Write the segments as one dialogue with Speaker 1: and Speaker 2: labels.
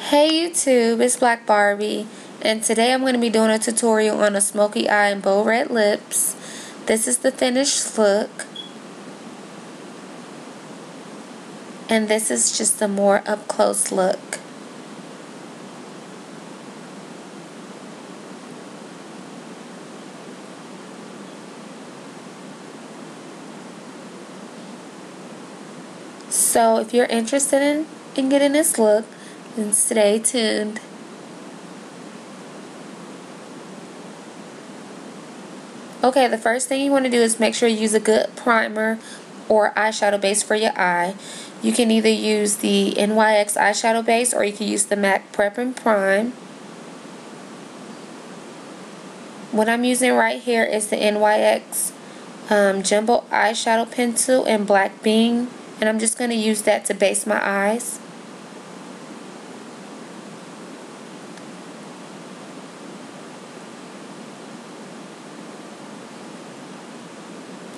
Speaker 1: Hey YouTube, it's Black Barbie, and today I'm going to be doing a tutorial on a smoky eye and bold red lips. This is the finished look, and this is just a more up close look. So if you're interested in getting this look, then stay tuned. Okay, the first thing you want to do is make sure you use a good primer or eyeshadow base for your eye. You can either use the NYX eyeshadow base or you can use the MAC Prep and Prime. What I'm using right here is the NYX Jumbo eyeshadow pencil in Black Bean, and I'm just going to use that to base my eyes.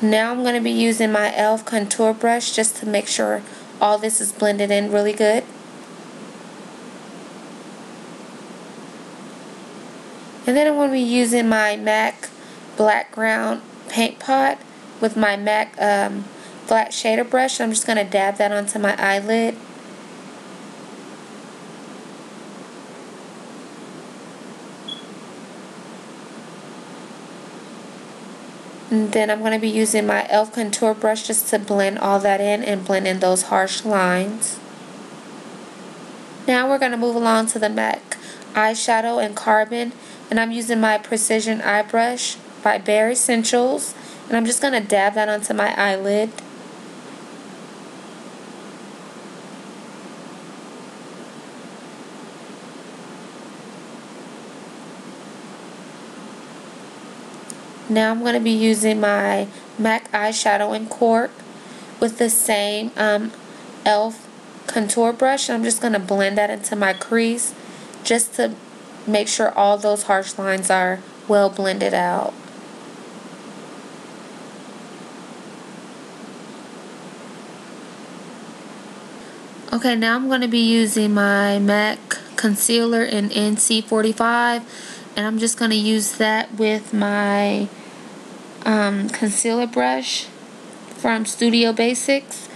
Speaker 1: Now I'm going to be using my e.l.f. contour brush just to make sure all this is blended in really good. And then I'm going to be using my MAC Black Ground Paint Pot with my MAC flat shader brush. I'm just going to dab that onto my eyelid. And then I'm going to be using my e.l.f. contour brush just to blend all that in and blend in those harsh lines. Now we're going to move along to the MAC eyeshadow in Carbon, and I'm using my Precision Eye Brush by Esscentuals, and I'm just going to dab that onto my eyelid. Now I'm going to be using my MAC eyeshadow in Cork with the same e.l.f. contour brush. I'm just going to blend that into my crease just to make sure all those harsh lines are well blended out. Okay, now I'm going to be using my MAC Concealer in NC45, and I'm just going to use that with my concealer brush from Studio Basics,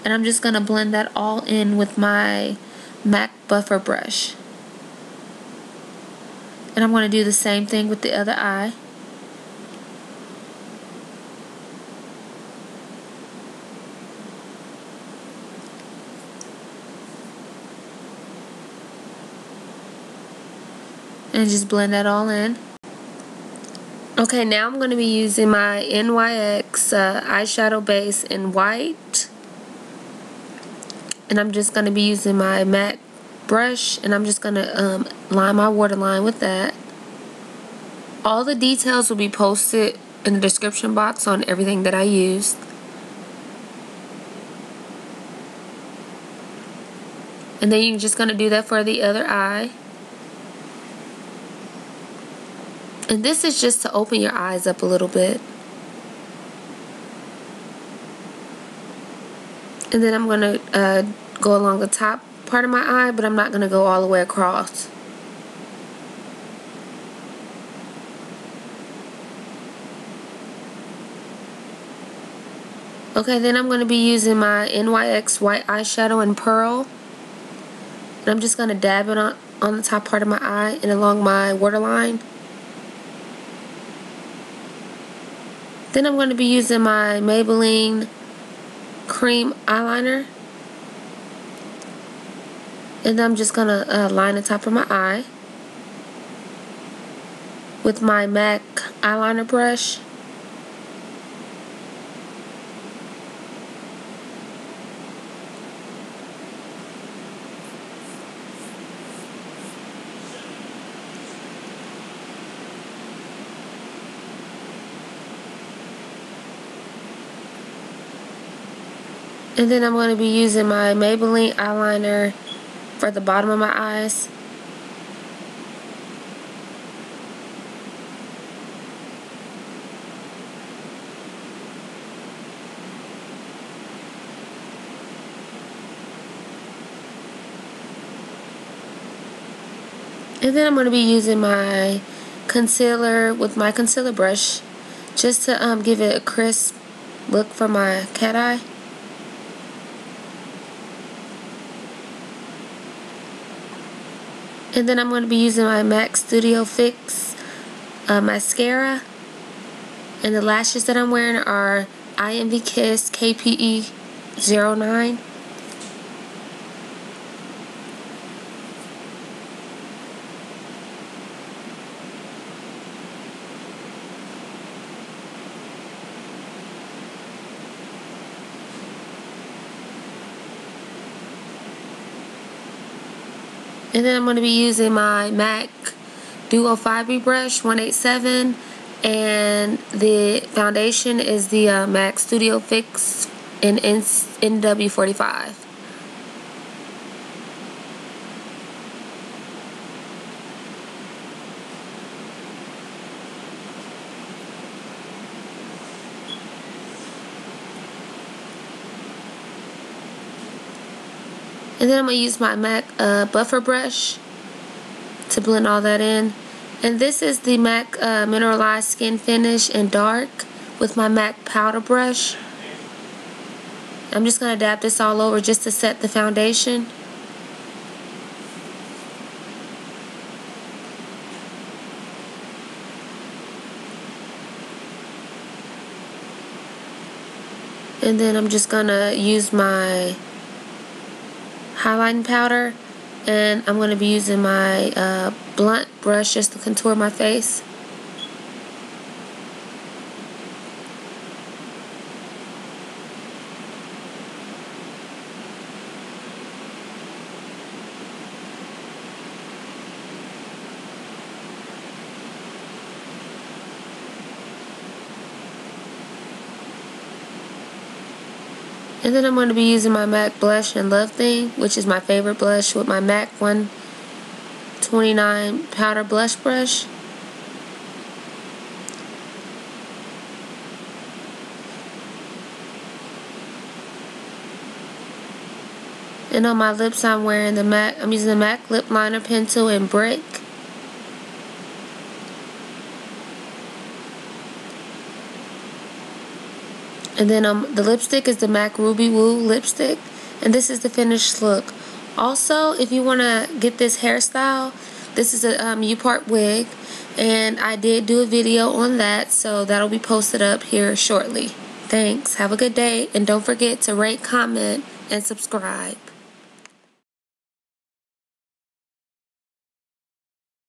Speaker 1: and I'm just going to blend that all in with my MAC buffer brush. And I'm going to do the same thing with the other eye. And just blend that all in. Okay, now I'm going to be using my NYX eyeshadow base in white, and I'm just going to be using my MAC brush, and I'm just going to line my waterline with that. All the details will be posted in the description box on everything that I used. And then you're just going to do that for the other eye. And this is just to open your eyes up a little bit. And then I'm going to go along the top part of my eye, but I'm not going to go all the way across. Okay, then I'm going to be using my NYX white eyeshadow in Pearl. And I'm just going to dab it on the top part of my eye and along my waterline. Then I'm going to be using my Maybelline cream eyeliner, and I'm just going to line the top of my eye with my MAC eyeliner brush. And then I'm going to be using my Maybelline eyeliner for the bottom of my eyes. And then I'm going to be using my concealer with my concealer brush just to give it a crisp look for my cat eye. And then I'm going to be using my MAC Studio Fix Mascara. And the lashes that I'm wearing are Ienvy Kiss KPE09. And then I'm going to be using my MAC Duo Fibre Brush 187, and the foundation is the MAC Studio Fix in NW45. And then I'm going to use my MAC buffer brush to blend all that in. And this is the MAC Mineralize Skin Finish in Dark with my MAC powder brush. I'm just going to dab this all over just to set the foundation. And then I'm just going to use my highlighting powder, and I'm going to be using my blunt brush just to contour my face. And then I'm going to be using my MAC Blush and Love Thing, which is my favorite blush, with my MAC 129 powder blush brush. And on my lips I'm wearing I'm using the MAC Lip Liner Pencil in Brick. And then the lipstick is the MAC Ruby Woo lipstick. And this is the finished look. Also, if you want to get this hairstyle, this is a U-part wig. And I did do a video on that, so that'll be posted up here shortly. Thanks. Have a good day. And don't forget to rate, comment, and subscribe.